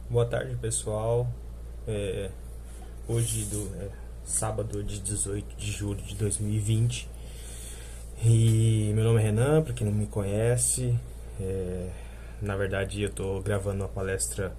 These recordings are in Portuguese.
Boa tarde, pessoal. É, hoje, sábado de 18 de julho de 2020. E meu nome é Renan, para quem não me conhece. Na verdade, eu estou gravando uma palestra.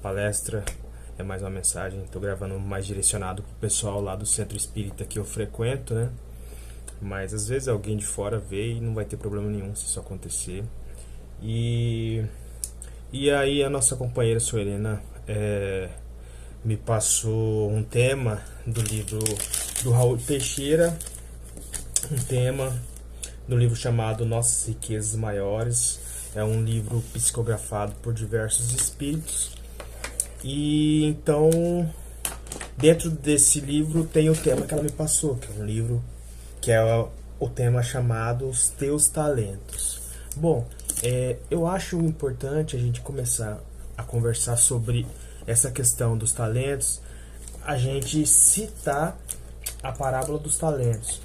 Palestra é mais uma mensagem. Estou gravando mais direcionado para o pessoal lá do centro espírita que eu frequento, né? Mas às vezes alguém de fora vê e não vai ter problema nenhum se isso acontecer. E aí a nossa companheira Suelena me passou um tema do livro do Raul Teixeira, um tema do livro chamado Nossas Riquezas Maiores. É um livro psicografado por diversos espíritos. E então, dentro desse livro tem o tema que ela me passou, que é um livro que é o tema chamado Os Teus Talentos. Bom, eu acho importante a gente começar a conversar sobre essa questão dos talentos, a gente citar a parábola dos talentos.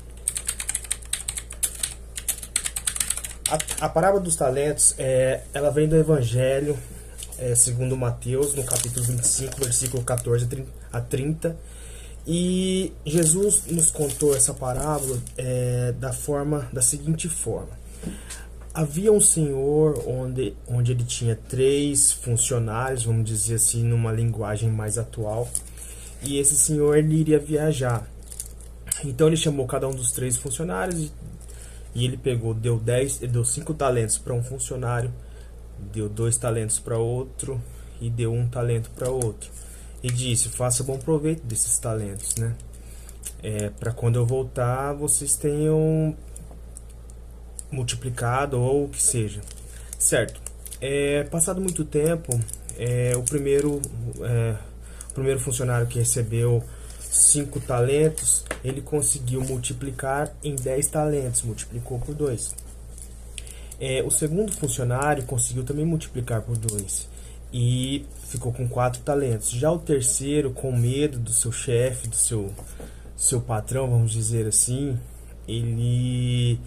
A parábola dos talentos, ela vem do Evangelho segundo Mateus, no capítulo 25, versículo 14 a 30. E Jesus nos contou essa parábola da seguinte forma. Havia um senhor onde ele tinha 3 funcionários, vamos dizer assim, numa linguagem mais atual. E esse senhor ele iria viajar. Então ele chamou cada um dos 3 funcionários e ele deu 5 talentos para um funcionário, deu 2 talentos para outro e deu 1 talento para outro. E disse: faça bom proveito desses talentos, né? Para quando eu voltar vocês tenham multiplicado ou o que seja, certo? Passado muito tempo, o primeiro funcionário que recebeu 5 talentos, ele conseguiu multiplicar em 10 talentos, multiplicou por 2. O segundo funcionário conseguiu também multiplicar por 2 e ficou com 4 talentos. Já o terceiro, com medo do seu chefe, do seu patrão, vamos dizer assim, ele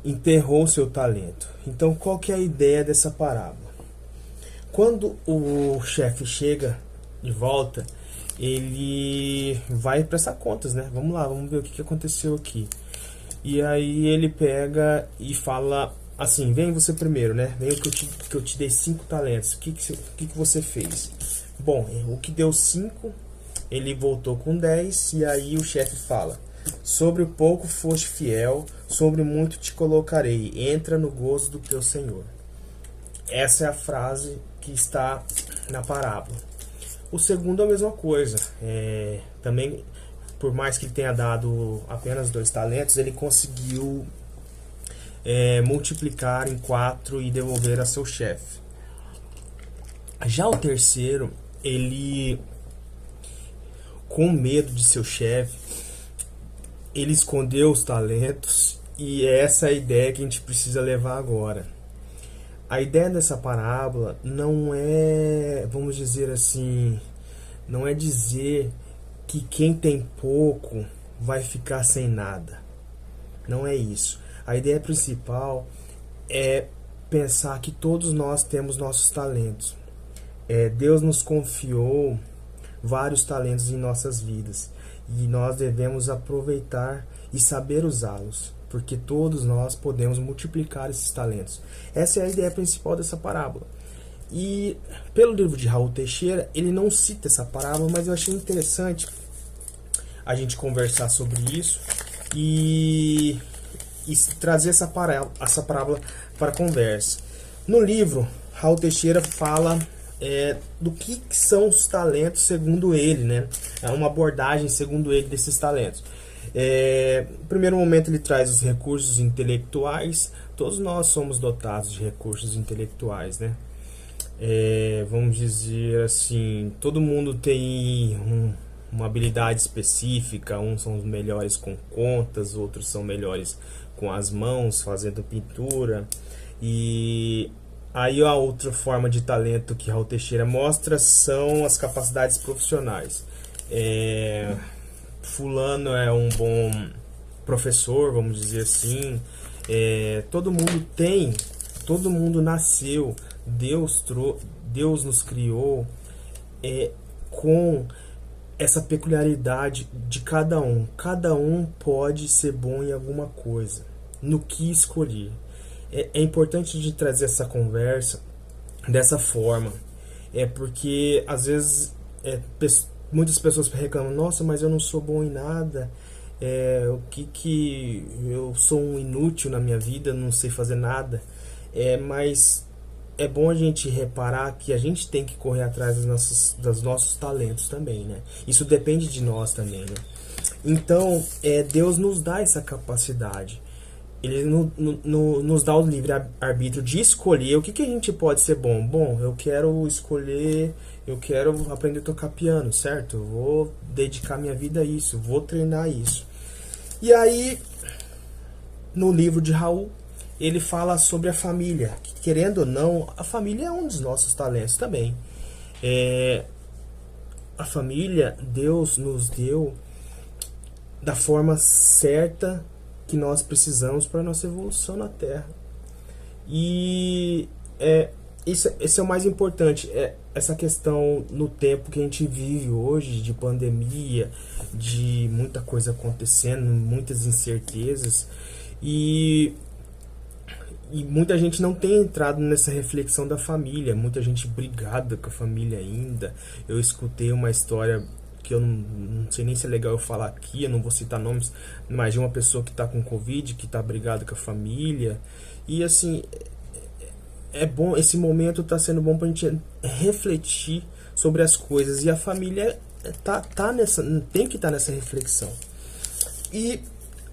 enterrou seu talento. Então, qual que é a ideia dessa parábola? Quando o chefe chega de volta, ele vai prestar contas, né? Vamos lá, vamos ver o que aconteceu aqui. E aí ele pega e fala assim: vem você primeiro, né? Vem que eu te dei 5 talentos. O que você fez? Bom, o que deu 5, ele voltou com 10. E aí o chefe fala: sobre o pouco foste fiel, sobre muito te colocarei, entra no gozo do teu Senhor. Essa é a frase que está na parábola. O segundo é a mesma coisa. Também, por mais que ele tenha dado apenas 2 talentos, ele conseguiu multiplicar em 4 e devolver a seu chefe. Já o terceiro, ele, com medo de seu chefe, ele escondeu os talentos, e essa é a ideia que a gente precisa levar agora. A ideia dessa parábola não é, vamos dizer assim, não é dizer que quem tem pouco vai ficar sem nada. Não é isso. A ideia principal é pensar que todos nós temos nossos talentos. Deus nos confiou vários talentos em nossas vidas. E nós devemos aproveitar e saber usá-los, porque todos nós podemos multiplicar esses talentos. Essa é a ideia principal dessa parábola. E pelo livro de Raul Teixeira, ele não cita essa parábola, mas eu achei interessante a gente conversar sobre isso e trazer essa parábola para a conversa. No livro, Raul Teixeira fala do que são os talentos segundo ele, né? É uma abordagem segundo ele desses talentos. No primeiro momento ele traz os recursos intelectuais. Todos nós somos dotados de recursos intelectuais, né? Vamos dizer assim, todo mundo tem uma habilidade específica. Uns são os melhores com contas, outros são melhores com as mãos, fazendo pintura. E aí a outra forma de talento que Raul Teixeira mostra são as capacidades profissionais. Fulano é um bom professor, vamos dizer assim. Todo mundo nasceu, Deus nos criou com essa peculiaridade de cada um. Cada um pode ser bom em alguma coisa, no que escolher. É importante de trazer essa conversa dessa forma. Porque às vezes muitas pessoas reclamam: nossa, mas eu não sou bom em nada, que eu sou um inútil na minha vida, não sei fazer nada. Mas é bom a gente reparar que a gente tem que correr atrás dos nossos talentos também, né? Isso depende de nós também, né? Então, Deus nos dá essa capacidade. Ele nos dá o livre-arbítrio de escolher o que a gente pode ser bom. Bom, eu quero aprender a tocar piano, certo? Eu vou dedicar minha vida a isso, vou treinar isso. E aí, no livro de Raul, ele fala sobre a família. Que, querendo ou não, a família é um dos nossos talentos também. A família, Deus nos deu da forma certa que nós precisamos para a nossa evolução na Terra. E esse é o mais importante, essa questão no tempo que a gente vive hoje, de pandemia, de muita coisa acontecendo, muitas incertezas, e muita gente não tem entrado nessa reflexão da família, muita gente brigada com a família ainda. Eu escutei uma história que eu não sei nem se é legal eu falar aqui, eu não vou citar nomes, mas de uma pessoa que está com Covid, que está brigada com a família. E assim, é bom, esse momento está sendo bom para a gente refletir sobre as coisas, e a família tem que estar nessa reflexão. E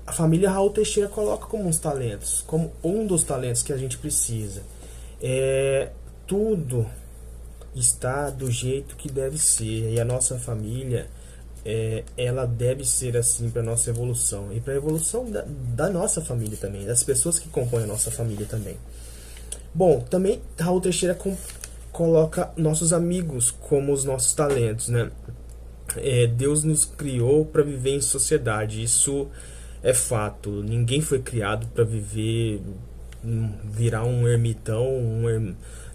a família Raul Teixeira coloca como uns talentos, como um dos talentos que a gente precisa. Tudo está do jeito que deve ser, e a nossa família ela deve ser assim para nossa evolução, e para a evolução da nossa família também, das pessoas que compõem a nossa família também. Bom, também Raul Teixeira coloca nossos amigos como os nossos talentos, né? Deus nos criou para viver em sociedade, isso é fato. Ninguém foi criado para virar um ermitão,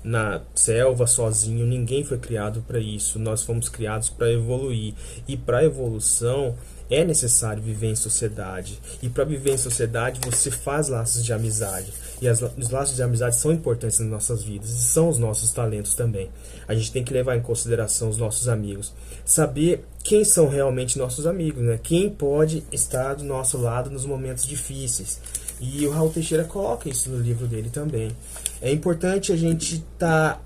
na selva sozinho. Ninguém foi criado para isso. Nós fomos criados para evoluir, e para a evolução é necessário viver em sociedade. E para viver em sociedade você faz laços de amizade, e os laços de amizade são importantes nas nossas vidas, e são os nossos talentos também. A gente tem que levar em consideração os nossos amigos, saber quem são realmente nossos amigos, né? Quem pode estar do nosso lado nos momentos difíceis. E o Raul Teixeira coloca isso no livro dele também. É importante a gente estar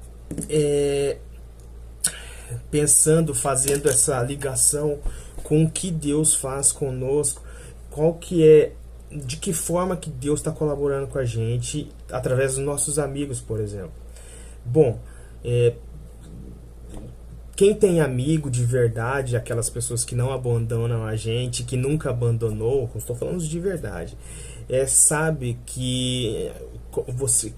pensando, fazendo essa ligação com o que Deus faz conosco, de que forma que Deus está colaborando com a gente através dos nossos amigos, por exemplo. Bom, quem tem amigo de verdade, aquelas pessoas que não abandonam a gente, que nunca abandonou, estou falando de verdade, sabe que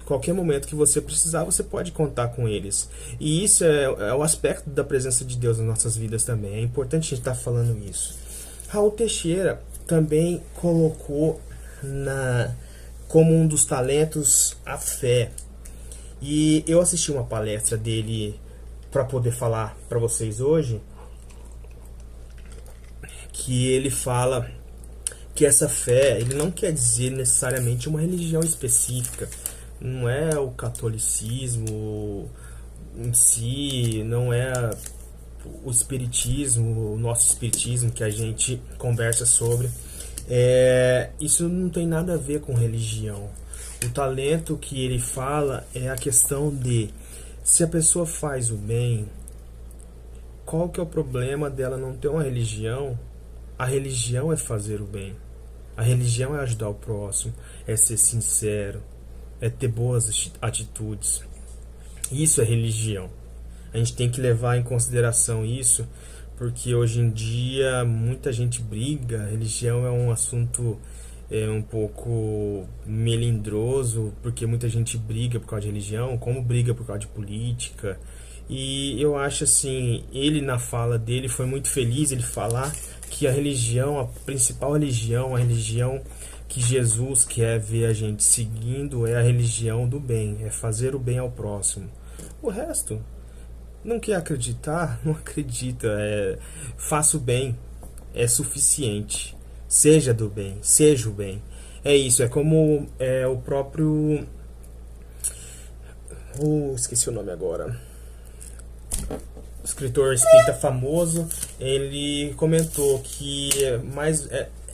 qualquer momento que você precisar, você pode contar com eles. E isso é o aspecto da presença de Deus nas nossas vidas também. É importante a gente estar falando isso. Raul Teixeira também colocou como um dos talentos a fé. E eu assisti uma palestra dele para poder falar para vocês hoje, que ele fala que essa fé, ele não quer dizer necessariamente uma religião específica. Não é o catolicismo em si, não é o espiritismo, o nosso espiritismo que a gente conversa sobre. Isso não tem nada a ver com religião. O talento que ele fala é a questão de, se a pessoa faz o bem, qual que é o problema dela não ter uma religião? A religião é fazer o bem. A religião é ajudar o próximo, é ser sincero, é ter boas atitudes. Isso é religião. A gente tem que levar em consideração isso, porque hoje em dia muita gente briga. A religião é um assunto um pouco melindroso, porque muita gente briga por causa de religião, como briga por causa de política. E eu acho assim, ele na fala dele foi muito feliz ele falar que a religião, a principal religião, a religião que Jesus quer ver a gente seguindo, é a religião do bem, é fazer o bem ao próximo. O resto Não quer acreditar? Não acredita. Faça o bem, é suficiente. Seja do bem, seja o bem. É isso, é como o próprio. Esqueci o nome agora. Escritor espírita famoso, ele comentou que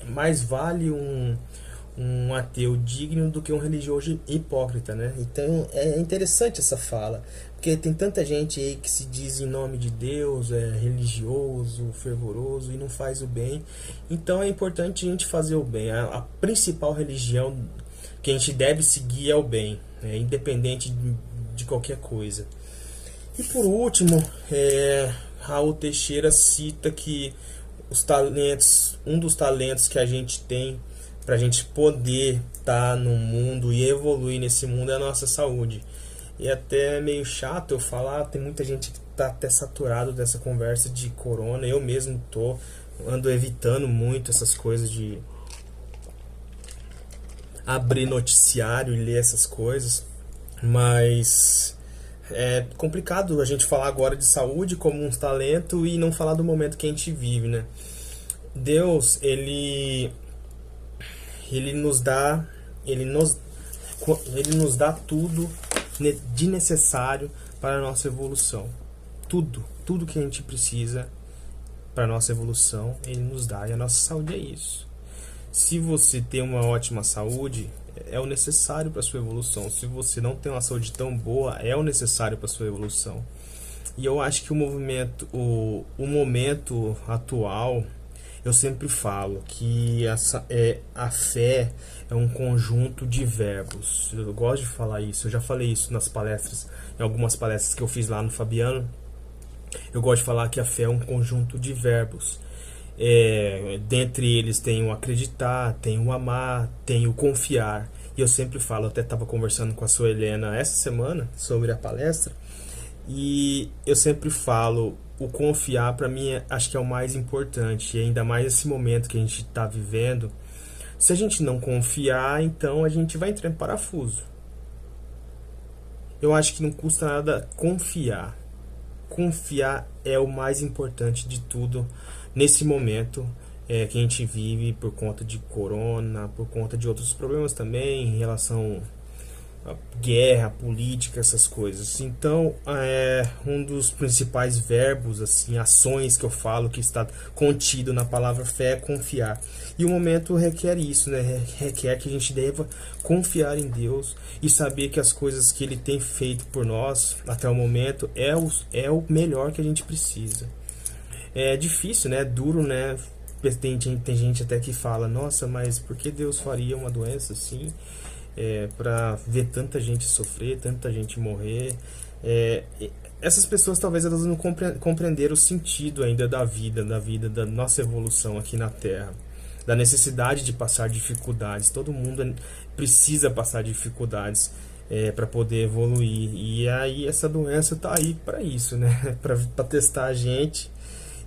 mais vale um ateu digno do que um religioso hipócrita, né? Então é interessante essa fala, porque tem tanta gente aí que se diz em nome de Deus, é religioso, fervoroso e não faz o bem. Então é importante a gente fazer o bem. A principal religião que a gente deve seguir é o bem, independente de qualquer coisa. E por último, Raul Teixeira cita que um dos talentos que a gente tem para a gente poder estar no mundo e evoluir nesse mundo é a nossa saúde. E até é meio chato eu falar, tem muita gente que está até saturado dessa conversa de corona. Eu mesmo ando evitando muito essas coisas de abrir noticiário e ler essas coisas, mas é complicado a gente falar agora de saúde como um talento e não falar do momento que a gente vive, né? Deus, ele nos dá tudo de necessário para a nossa evolução. Tudo que a gente precisa para a nossa evolução, ele nos dá, e a nossa saúde é isso. Se você tem uma ótima saúde, é o necessário para a sua evolução. Se você não tem uma saúde tão boa, é o necessário para a sua evolução. E eu acho que o momento atual, eu sempre falo que a fé é um conjunto de verbos. Eu gosto de falar isso, eu já falei isso nas palestras, em algumas palestras que eu fiz lá no Fabiano. Eu gosto de falar que a fé é um conjunto de verbos. Dentre eles tem o acreditar, tem o amar, tem o confiar. E eu sempre falo, eu até estava conversando com a sua Helena essa semana sobre a palestra, e eu sempre falo, o confiar para mim acho que é o mais importante, e ainda mais nesse momento que a gente está vivendo. Se a gente não confiar, então a gente vai entrar em parafuso. Eu acho que não custa nada confiar. Confiar é o mais importante de tudo nesse momento que a gente vive por conta de corona, por conta de outros problemas também em relação a guerra, política, essas coisas. Então, um dos principais verbos, assim, ações que eu falo que está contido na palavra fé é confiar. E o momento requer isso, né? Requer que a gente deva confiar em Deus e saber que as coisas que Ele tem feito por nós até o momento é o melhor que a gente precisa. É difícil, né? É duro, né? Tem gente até que fala, nossa, mas por que Deus faria uma doença assim? Para ver tanta gente sofrer, tanta gente morrer. Essas pessoas talvez elas não compreenderam o sentido ainda da vida, da nossa evolução aqui na Terra, da necessidade de passar dificuldades. Todo mundo precisa passar dificuldades para poder evoluir. E aí essa doença tá aí para isso, né? Para testar a gente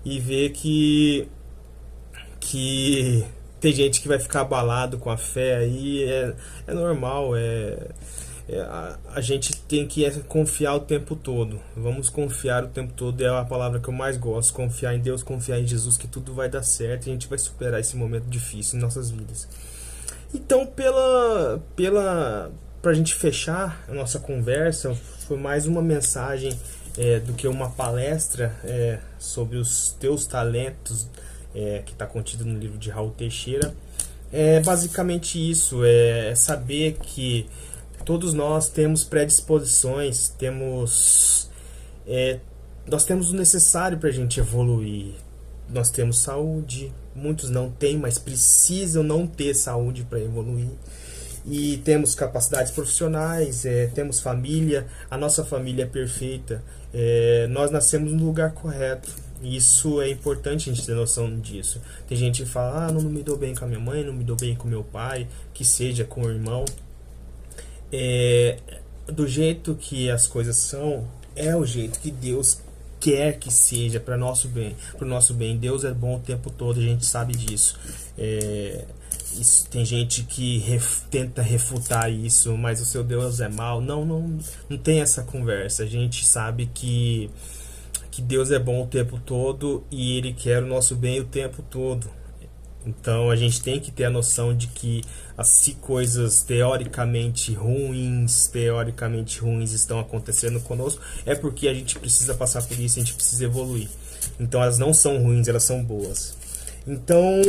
e ver que tem gente que vai ficar abalado com a fé aí, é normal, a gente tem que confiar o tempo todo. Vamos confiar o tempo todo, é a palavra que eu mais gosto, confiar em Deus, confiar em Jesus, que tudo vai dar certo e a gente vai superar esse momento difícil em nossas vidas. Então, pra gente fechar a nossa conversa, foi mais uma mensagem do que uma palestra sobre os teus talentos, que está contido no livro de Raul Teixeira. É basicamente isso, é saber que todos nós temos predisposições, nós temos o necessário para a gente evoluir. Nós temos saúde, muitos não têm, mas precisam não ter saúde para evoluir. E temos capacidades profissionais, temos família, a nossa família é perfeita, nós nascemos no lugar correto. Isso é importante a gente ter noção disso. Tem gente que fala, não me dou bem com a minha mãe, não me dou bem com meu pai, que seja com o irmão. Do jeito que as coisas são, é o jeito que Deus quer que seja para nosso bem, pro nosso bem. Deus é bom o tempo todo, a gente sabe disso. Tem gente que tenta refutar isso, mas o seu Deus é mau. Não tem essa conversa. A gente sabe que que Deus é bom o tempo todo e Ele quer o nosso bem o tempo todo. Então a gente tem que ter a noção de que se coisas teoricamente ruins estão acontecendo conosco, é porque a gente precisa passar por isso, a gente precisa evoluir. Então elas não são ruins, elas são boas. Então,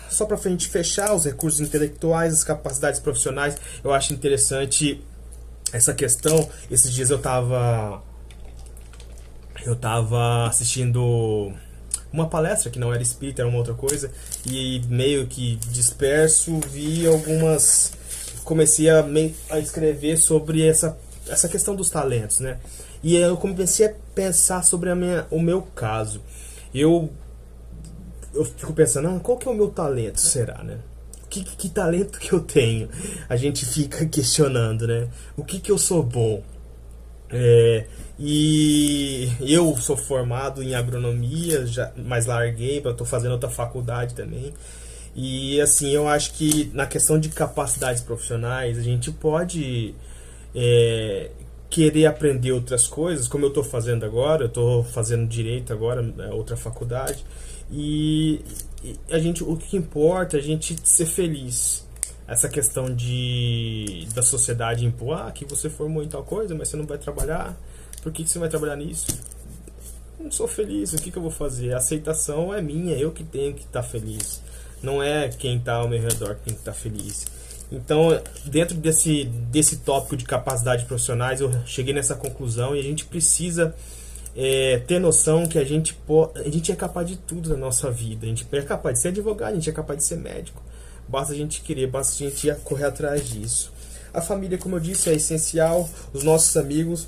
só para a gente fechar, os recursos intelectuais, as capacidades profissionais, eu acho interessante essa questão. Esses dias eu tava assistindo uma palestra que não era espírita, era uma outra coisa, e meio que disperso vi algumas, comecei a escrever sobre essa questão dos talentos, né? E eu comecei a pensar sobre o meu caso. Eu fico pensando, qual que é o meu talento, será, né? Que talento que eu tenho? A gente fica questionando, né? O que eu sou bom? E eu sou formado em agronomia, mas larguei, estou fazendo outra faculdade também. E assim, eu acho que na questão de capacidades profissionais, a gente pode querer aprender outras coisas, como eu estou fazendo agora. Eu estou fazendo direito agora, outra faculdade. E o que importa é a gente ser feliz. Essa questão da sociedade impor, que você formou em tal coisa, mas você não vai trabalhar. Por que você vai trabalhar nisso? Não sou feliz, o que eu vou fazer? A aceitação é minha, eu que tenho que estar feliz. Não é quem está ao meu redor que tem que estar feliz. Então, dentro desse tópico de capacidades profissionais, eu cheguei nessa conclusão e a gente precisa ter noção que a gente é capaz de tudo na nossa vida. A gente é capaz de ser advogado, a gente é capaz de ser médico. Basta a gente querer, basta a gente correr atrás disso. A família, como eu disse, é essencial. Os nossos amigos,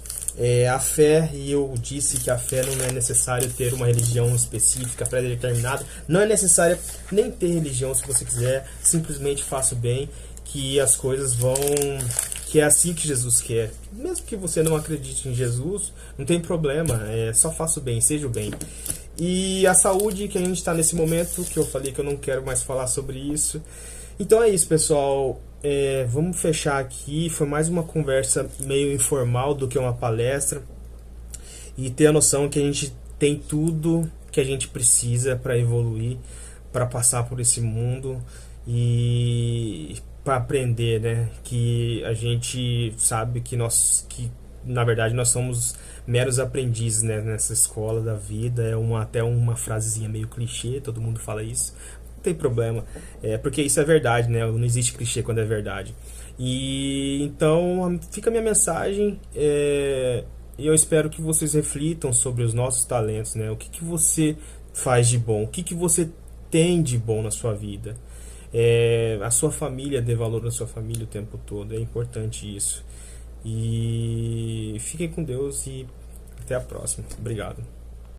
a fé, e eu disse que a fé não é necessário ter uma religião específica, pré-determinada. Não é necessário nem ter religião se você quiser. Simplesmente faça o bem, que as coisas vão... que é assim que Jesus quer. Mesmo que você não acredite em Jesus, não tem problema. Só faça o bem, seja o bem. E a saúde, que a gente está nesse momento, que eu falei que eu não quero mais falar sobre isso. Então é isso, pessoal. Vamos fechar aqui. Foi mais uma conversa meio informal do que uma palestra. E ter a noção que a gente tem tudo que a gente precisa para evoluir, para passar por esse mundo e para aprender, né? Que a gente sabe que na verdade nós somos meros aprendizes, né, nessa escola da vida. Até uma frasezinha meio clichê, todo mundo fala isso. Não tem problema, porque isso é verdade, né? Não existe clichê quando é verdade. E então fica a minha mensagem, e eu espero que vocês reflitam sobre os nossos talentos, né? O que você faz de bom, o que você tem de bom na sua vida. A sua família, dê valor à sua família o tempo todo, é importante isso. E fiquem com Deus e até a próxima. Obrigado.